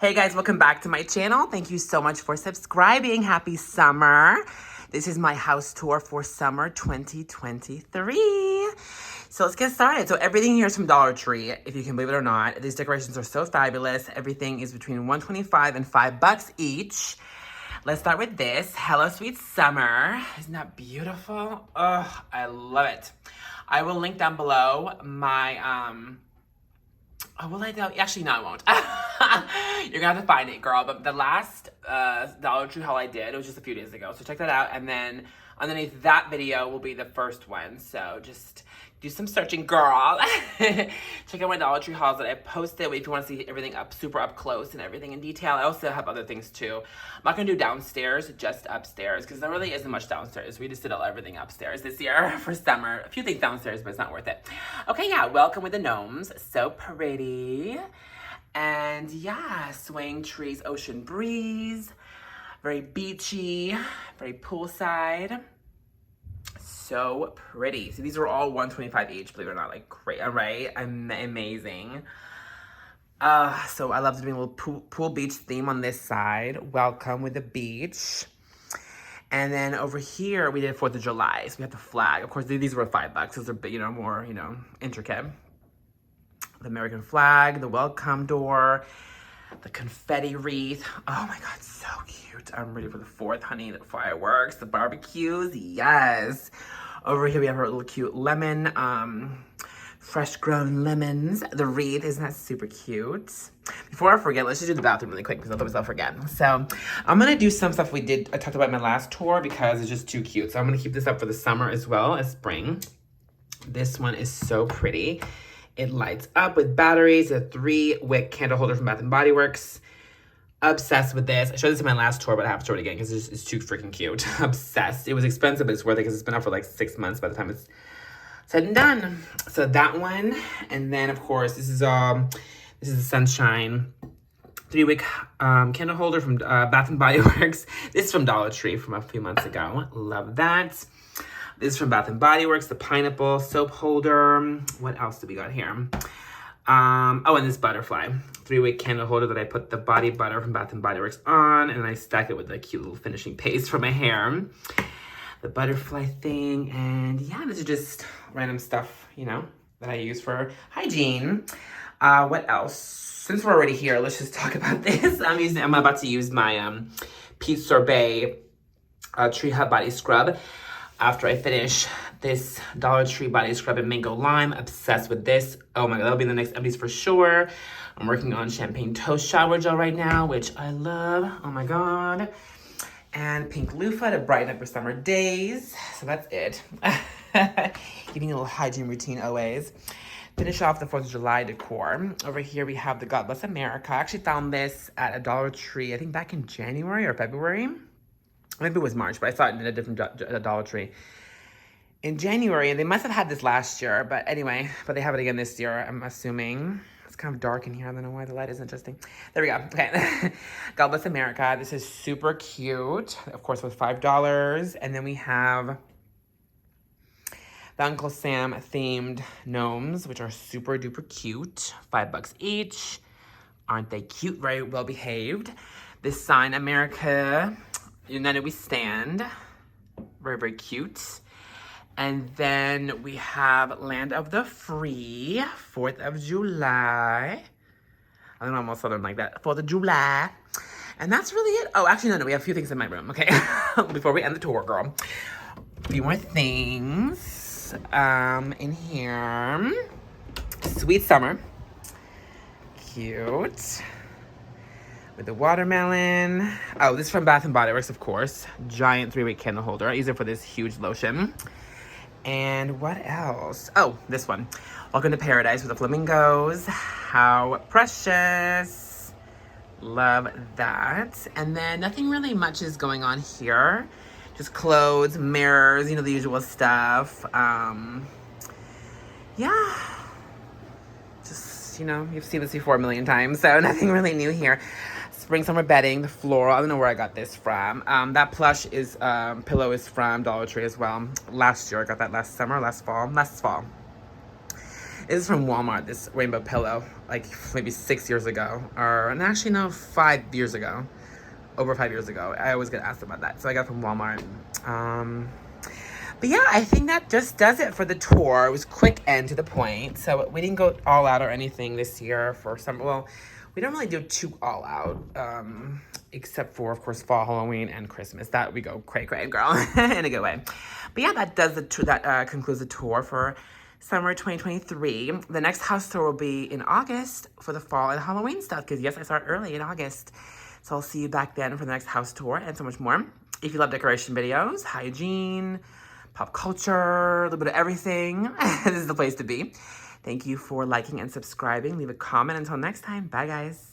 Hey guys, welcome back to my channel. Thank you so much for subscribing. Happy summer. This is my house tour for summer 2023. So let's get started. So everything here is from Dollar Tree, if you can believe it or not. These decorations are so fabulous. Everything is between $1.25 and $5 each. Let's start with this. Hello Sweet Summer. Isn't that beautiful? Oh, I love it. I will link down below my, oh, will I? Actually, no, I won't. You're gonna have to find it, girl. But the last Dollar Tree haul I did, it was just a few days ago. So check that out. And then underneath that video will be the first one. So just do some searching, girl. Check out my Dollar Tree hauls that I posted if you want to see everything super up close and everything in detail. I also have other things too. I'm not gonna do downstairs, just upstairs, because there really isn't much downstairs. We just did everything upstairs this year for summer. A few things downstairs, but it's not worth it. Okay, yeah, welcome with the gnomes. So pretty. And yeah, swaying trees, ocean breeze. Very beachy, very poolside. So pretty. So these are all $1.25 each, believe it or not. Like, great, all right? Amazing. So I love doing a little pool beach theme on this side. Welcome with the beach. And then over here, we did 4th of July. So we have the flag. Of course, these were $5. Those are, more, intricate. The American flag, the welcome door, the confetti wreath. Oh my God, so cute. I'm ready for the 4th, honey. The fireworks, the barbecues, yes. Over here we have our little cute lemon, fresh grown lemons. The wreath, isn't that super cute? Before I forget, let's just do the bathroom really quick because otherwise I'll forget. So I'm gonna do some stuff I talked about in my last tour because it's just too cute. So I'm gonna keep this up for the summer as well as spring. This one is so pretty. It lights up with batteries, a 3-wick candle holder from Bath & Body Works. Obsessed with this. I showed this in my last tour, but I have to show it again because it's too freaking cute. Obsessed. It was expensive, but it's worth it because it's been out for like 6 months by the time it's said and done. So that one. And then, of course, this is the Sunshine 3-wick candle holder from Bath & Body Works. This is from Dollar Tree from a few months ago. Love that. This is from Bath & Body Works, the pineapple soap holder. What else do we got here? Oh, and this butterfly 3-wick candle holder that I put the body butter from Bath & Body Works on, and I stack it with the cute little finishing paste for my hair. The butterfly thing, and yeah, this is just random stuff, that I use for hygiene. What else? Since we're already here, let's just talk about this. I'm about to use my Peach Sorbet Tree Hut Body Scrub. After I finish this Dollar Tree body scrub in Mango Lime. Obsessed with this. Oh my God, that'll be in the next empties for sure. I'm working on Champagne Toast Shower Gel right now, which I love. Oh my God. And Pink Loofah to brighten up your summer days. So that's it. Giving you a little hygiene routine always. Finish off the 4th of July decor. Over here we have the God Bless America. I actually found this at a Dollar Tree, I think back in January or February. Maybe it was March, but I saw it in a different Dollar Tree in January, and they must have had this last year, but anyway, but they have it again this year, I'm assuming. It's kind of dark in here. I don't know why the light isn't adjusting. There we go. Okay. God Bless America. This is super cute. Of course, with $5. And then we have the Uncle Sam themed gnomes, which are super duper cute. $5 each. Aren't they cute? Very well behaved. This sign, America United We Stand. Very, very cute. And then we have Land of the Free, 4th of July. I don't know, I'm all southern like that. 4th of July. And that's really it. Oh, actually, no, we have a few things in my room, okay? Before we end the tour, girl. A few more things in here. Sweet Summer. Cute. With the watermelon. Oh, this is from Bath & Body Works, of course. Giant 3-wick candle holder. I use it for this huge lotion. And what else? Oh, this one. Welcome to Paradise with the flamingos. How precious. Love that. And then nothing really much is going on here. Just clothes, mirrors, the usual stuff. Yeah. Just, you've seen this before a million times, so nothing really new here. Spring summer bedding, the floral. I don't know where I got this from. That plush pillow is from Dollar Tree as well. Last year, I got that last fall. This is from Walmart, this rainbow pillow, like maybe 6 years ago. And actually, no, 5 years ago. Over 5 years ago. I always get asked about that. So I got it from Walmart. But yeah, I think that just does it for the tour. It was quick and to the point. So we didn't go all out or anything this year for summer. Well, we don't really do too all out, except for, of course, fall, Halloween, and Christmas. That we go cray, girl, in a good way. But yeah, that does that concludes the tour for summer 2023. The next house tour will be in August for the fall and Halloween stuff. Because yes, I start early in August. So I'll see you back then for the next house tour and so much more. If you love decoration videos, hygiene, pop culture, a little bit of everything, this is the place to be. Thank you for liking and subscribing. Leave a comment. Until next time. Bye, guys.